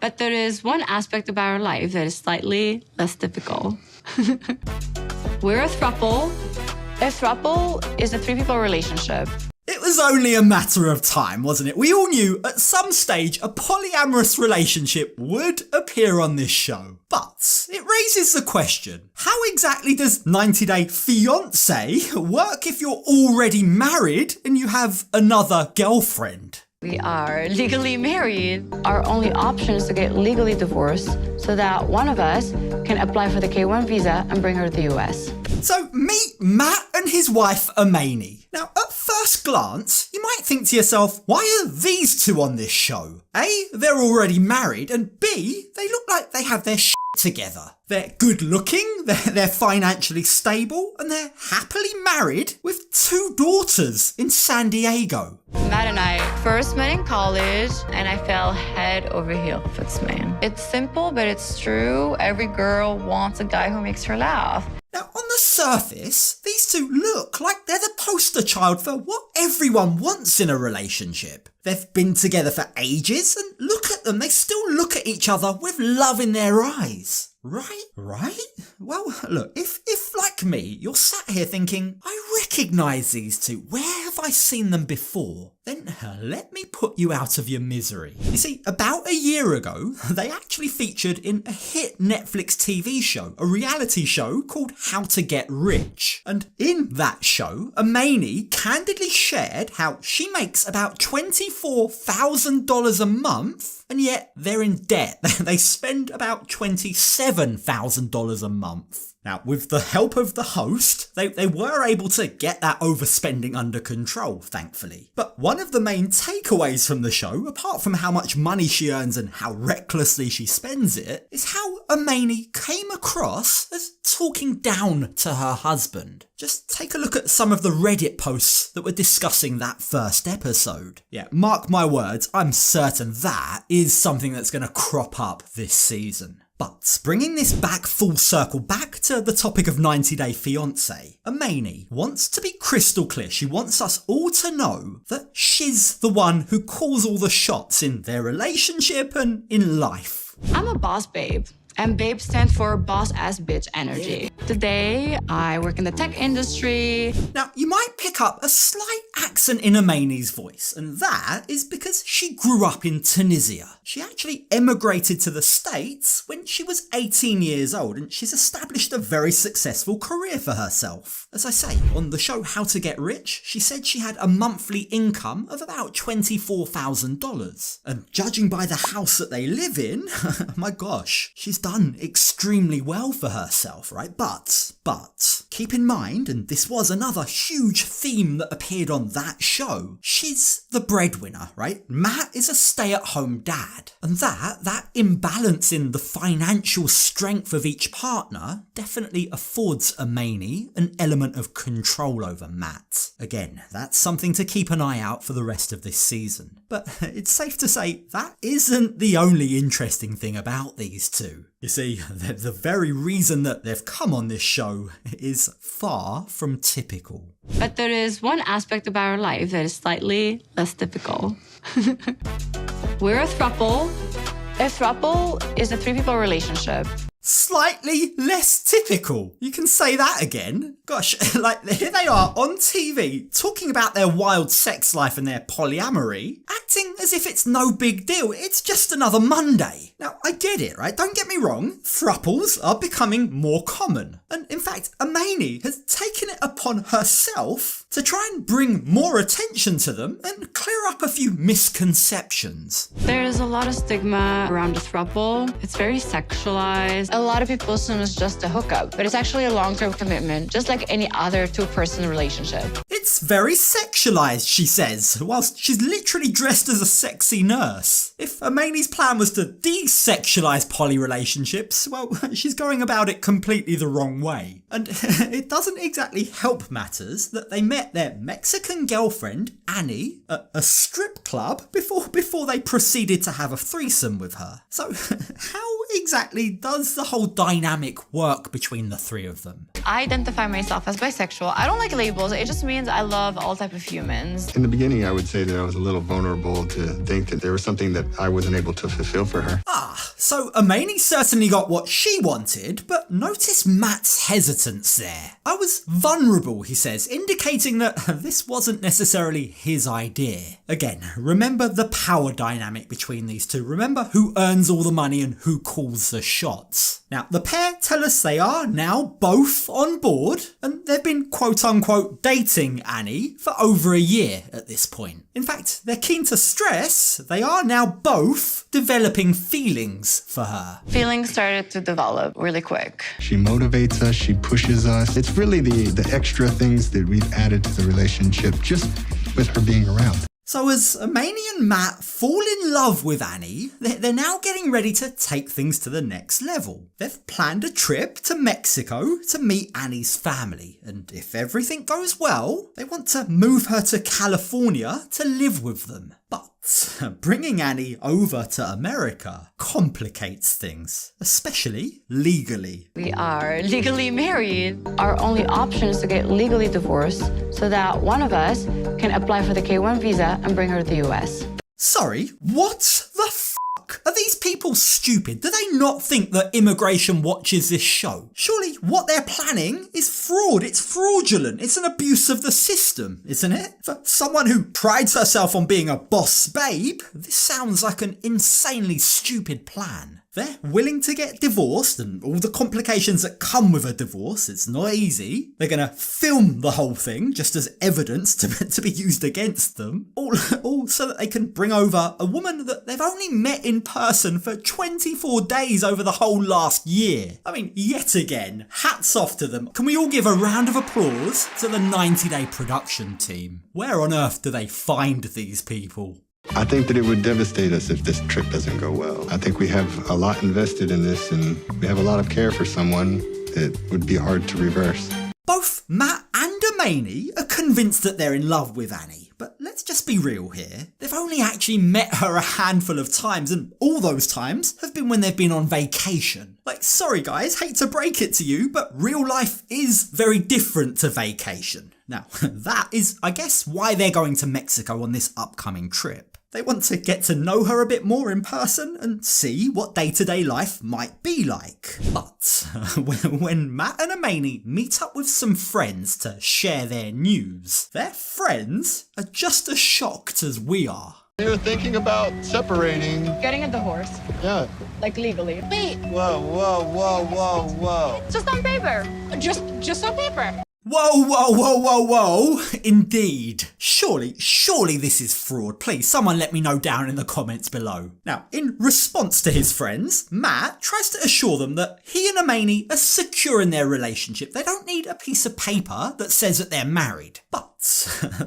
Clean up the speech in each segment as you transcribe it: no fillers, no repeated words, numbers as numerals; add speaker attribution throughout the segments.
Speaker 1: But there is one aspect of our life that is slightly less typical. We're a throuple. A throuple is a three-people relationship.
Speaker 2: It was only a matter of time, wasn't it? We all knew at some stage a polyamorous relationship would appear on this show. But it raises the question, how exactly does 90 Day Fiancé work if you're already married and you have another girlfriend?
Speaker 1: We are legally married. Our only option is to get legally divorced so that one of us can apply for the K-1 visa and bring her to the US.
Speaker 2: So meet Matt and his wife, Amani. Now, at first glance, you might think to yourself, why are these two on this show? A, they're already married, and B, they look like they have their shit together. They're good looking, they're financially stable, and they're happily married with 2 daughters in San Diego.
Speaker 1: Matt and I first met in college, and I fell head over heels for this man. It's simple, but it's true. Every girl wants a guy who makes her laugh.
Speaker 2: Now, on the surface, these two look like they're the poster child for what everyone wants in a relationship. They've been together for ages, and look at them, they still look at each other with love in their eyes. Right? Well, look, if like me, you're sat here thinking, I recognise these two, where have I seen them before? Then let me put you out of your misery. You see, about a year ago, they actually featured in a hit Netflix TV show, a reality show called How to Get Rich. And in that show, Amani candidly shared how she makes about $24,000 a month, and yet they're in debt. They spend about $27,000 a month. Now, with the help of the host, they were able to get that overspending under control, thankfully. But one of the main takeaways from the show, apart from how much money she earns and how recklessly she spends it, is how Amani came across as talking down to her husband. Just take a look at some of the Reddit posts that were discussing that first episode. Yeah, mark my words, I'm certain that is something that's going to crop up this season. But bringing this back full circle, back to the topic of 90 Day Fiancé, Amani wants to be crystal clear. She wants us all to know that she's the one who calls all the shots in their relationship and in life.
Speaker 1: I'm a boss babe. And babe stands for boss ass bitch energy. Today, I work in the tech industry.
Speaker 2: Now, you might pick up a slight accent in Amani's voice, and that is because she grew up in Tunisia. She actually emigrated to the States when she was 18 years old, and she's established a very successful career for herself. As I say, on the show How to Get Rich, she said she had a monthly income of about $24,000. And judging by the house that they live in, my gosh, she's done extremely well for herself, right? But keep in mind, and this was another huge theme that appeared on that show, she's the breadwinner, right? Matt is a stay-at-home dad, and that imbalance in the financial strength of each partner definitely affords Amani an element of control over Matt. Again, that's something to keep an eye out for the rest of this season. But it's safe to say that isn't the only interesting thing about these two. You see, the very reason that they've come on this show is far from typical.
Speaker 1: But there is one aspect of our life that is slightly less typical. We're a throuple. A throuple is a three-people relationship.
Speaker 2: Slightly less typical. You can say that again. Gosh, like here they are on TV talking about their wild sex life and their polyamory, acting as if it's no big deal. It's just another Monday. Now, I get it, right? Don't get me wrong. Thruples are becoming more common. And in fact, Amani has taken it upon herself to try and bring more attention to them and clear up a few misconceptions.
Speaker 1: There's a lot of stigma around a throuple. It's very sexualized. A lot of people assume it's just a hookup, but it's actually a long-term commitment, just like any other two-person relationship.
Speaker 2: It's very sexualized, she says, whilst she's literally dressed as a sexy nurse. If Amani's plan was to desexualize poly relationships, well, she's going about it completely the wrong way. And it doesn't exactly help matters that they met their Mexican girlfriend, Annie, at a strip club before they proceeded to have a threesome with her. So how exactly does the whole dynamic work between the three of them?
Speaker 1: I identify myself as bisexual. I don't like labels. It just means I love all types of humans.
Speaker 3: In the beginning, I would say that I was a little vulnerable to think that there was something that I wasn't able to fulfill for her.
Speaker 2: So Amani certainly got what she wanted, but notice Matt's hesitance there. I was vulnerable, he says, indicating that this wasn't necessarily his idea. Again, remember the power dynamic between these two. Remember who earns all the money and who calls the shots. Now, the pair tell us they are now both on board, and they've been quote-unquote dating Annie for over a year at this point. In fact, they're keen to stress they are now both developing feelings for her.
Speaker 1: Feelings started to develop really quick.
Speaker 3: She motivates us, she pushes us. It's really the extra things that we've added to the relationship just with her being around.
Speaker 2: So as Amani and Matt fall in love with Annie, they're now getting ready to take things to the next level. They've planned a trip to Mexico to meet Annie's family, and if everything goes well, they want to move her to California to live with them. But bringing Annie over to America complicates things, especially legally.
Speaker 1: We are legally married. Our only option is to get legally divorced so that one of us can apply for the K-1 visa and bring her to the US.
Speaker 2: Sorry, what the f***? Are these people stupid? Do they not think that immigration watches this show? Surely what they're planning is fraud. It's fraudulent. It's an abuse of the system, isn't it? For someone who prides herself on being a boss babe, this sounds like an insanely stupid plan. They're willing to get divorced and all the complications that come with a divorce. It's not easy. They're going to film the whole thing just as evidence to be used against them. All so that they can bring over a woman that they've only met in person for 24 days over the whole last year. I mean, yet again, hats off to them. Can we all give a round of applause to the 90-day production team? Where on earth do they find these people?
Speaker 3: I think that it would devastate us if this trip doesn't go well. I think we have a lot invested in this, and we have a lot of care for someone that would be hard to reverse.
Speaker 2: Both Matt and Amani are convinced that they're in love with Annie, but let's just be real here. They've only actually met her a handful of times, and all those times have been when they've been on vacation. Like, sorry guys, hate to break it to you, but real life is very different to vacation. Now, that is, I guess, why they're going to Mexico on this upcoming trip. They want to get to know her a bit more in person and see what day-to-day life might be like. But when Matt and Amani meet up with some friends to share their news, their friends are just as shocked as we are.
Speaker 3: We were thinking about separating.
Speaker 1: Getting a divorce.
Speaker 3: Yeah.
Speaker 1: Like legally. Wait,
Speaker 3: Whoa.
Speaker 1: just on paper. Just on paper.
Speaker 2: Whoa. Indeed. Surely this is fraud. Please, someone let me know down in the comments below. Now, in response to his friends, Matt tries to assure them that he and Amani are secure in their relationship. They don't need a piece of paper that says that they're married. But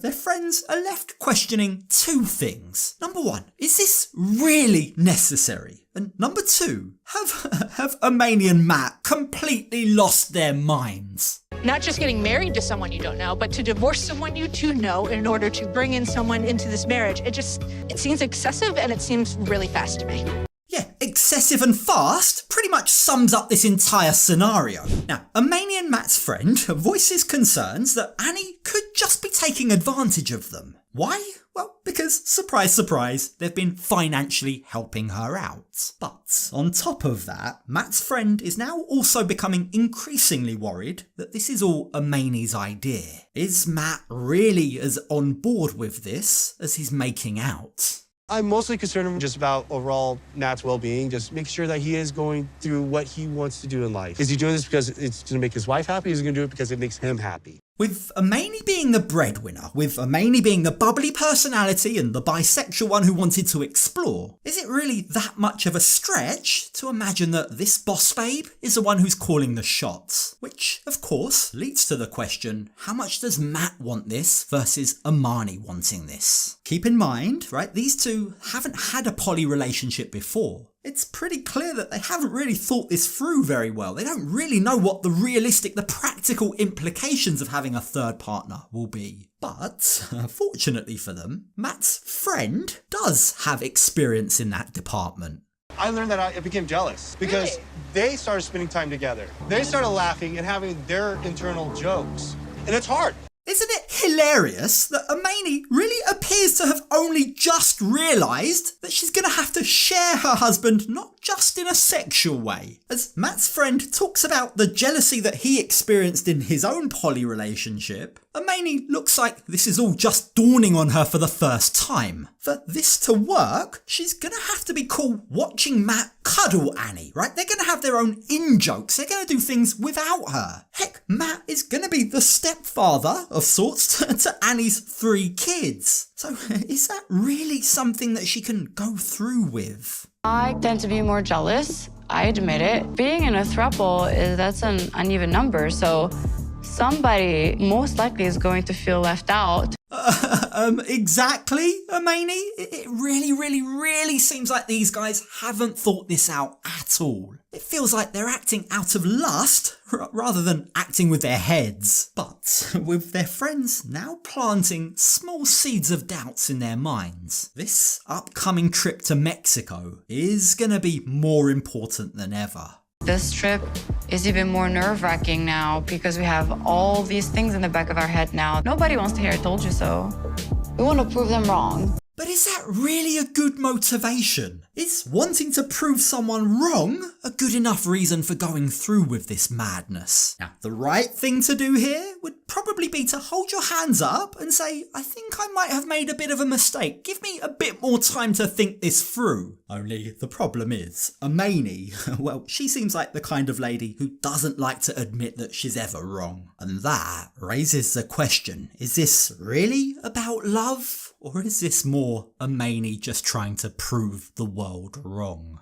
Speaker 2: their friends are left questioning two things. Number one, is this really necessary? And number two, have Amani and Matt completely lost their minds?
Speaker 4: Not just getting married to someone you don't know, but to divorce someone you do know in order to bring in someone into this marriage. It seems excessive, and it seems really fast to me.
Speaker 2: Yeah, excessive and fast pretty much sums up this entire scenario. Now, Amani and Matt's friend voices concerns that Annie could just be taking advantage of them. Why? Well, because, surprise, surprise, they've been financially helping her out. But on top of that, Matt's friend is now also becoming increasingly worried that this is all Amani's idea. Is Matt really as on board with this as he's making out?
Speaker 5: I'm mostly concerned just about overall Nat's well-being, just make sure that he is going through what he wants to do in life. Is he doing this because it's going to make his wife happy, or is he going to do it because it makes him happy?
Speaker 2: With Amani being the breadwinner, with Amani being the bubbly personality and the bisexual one who wanted to explore, is it really that much of a stretch to imagine that this boss babe is the one who's calling the shots? Which, of course, leads to the question, how much does Matt want this versus Amani wanting this? Keep in mind, right, these two haven't had a poly relationship before. It's pretty clear that they haven't really thought this through very well. They don't really know what the practical implications of having a third partner will be. But, fortunately for them, Matt's friend does have experience in that department.
Speaker 5: I learned that I became jealous because they started spending time together. They started laughing and having their internal jokes. And it's hard.
Speaker 2: Isn't it hilarious that Hermione really appears to have only just realised that she's going to have to share her husband not just in a sexual way. As Matt's friend talks about the jealousy that he experienced in his own poly relationship, Hermione looks like this is all just dawning on her for the first time. For this to work, she's going to have to be cool watching Matt cuddle Annie, right? They're going to have their own in-jokes. They're going to do things without her. Heck, Matt is going to be the stepfather of sorts to Annie's 3 kids. So is that really something that she can go through with?
Speaker 1: I tend to be more jealous. I admit it. Being in a throuple, that's an uneven number, so somebody most likely is going to feel left out.
Speaker 2: Exactly, Hermione. It really seems like these guys haven't thought this out at all. It feels like they're acting out of lust rather than acting with their heads. But with their friends now planting small seeds of doubts in their minds, this upcoming trip to Mexico is gonna be more important than ever.
Speaker 1: This trip is even more nerve-wracking now because we have all these things in the back of our head now. Nobody wants to hear "I told you so." We want to prove them wrong.
Speaker 2: But is that really a good motivation? Is wanting to prove someone wrong a good enough reason for going through with this madness? Now, the right thing to do here would probably be to hold your hands up and say, I think I might have made a bit of a mistake. Give me a bit more time to think this through. Only the problem is, Hermione, well, she seems like the kind of lady who doesn't like to admit that she's ever wrong. And that raises the question, is this really about love? Or is this more Hermione just trying to prove the world wrong?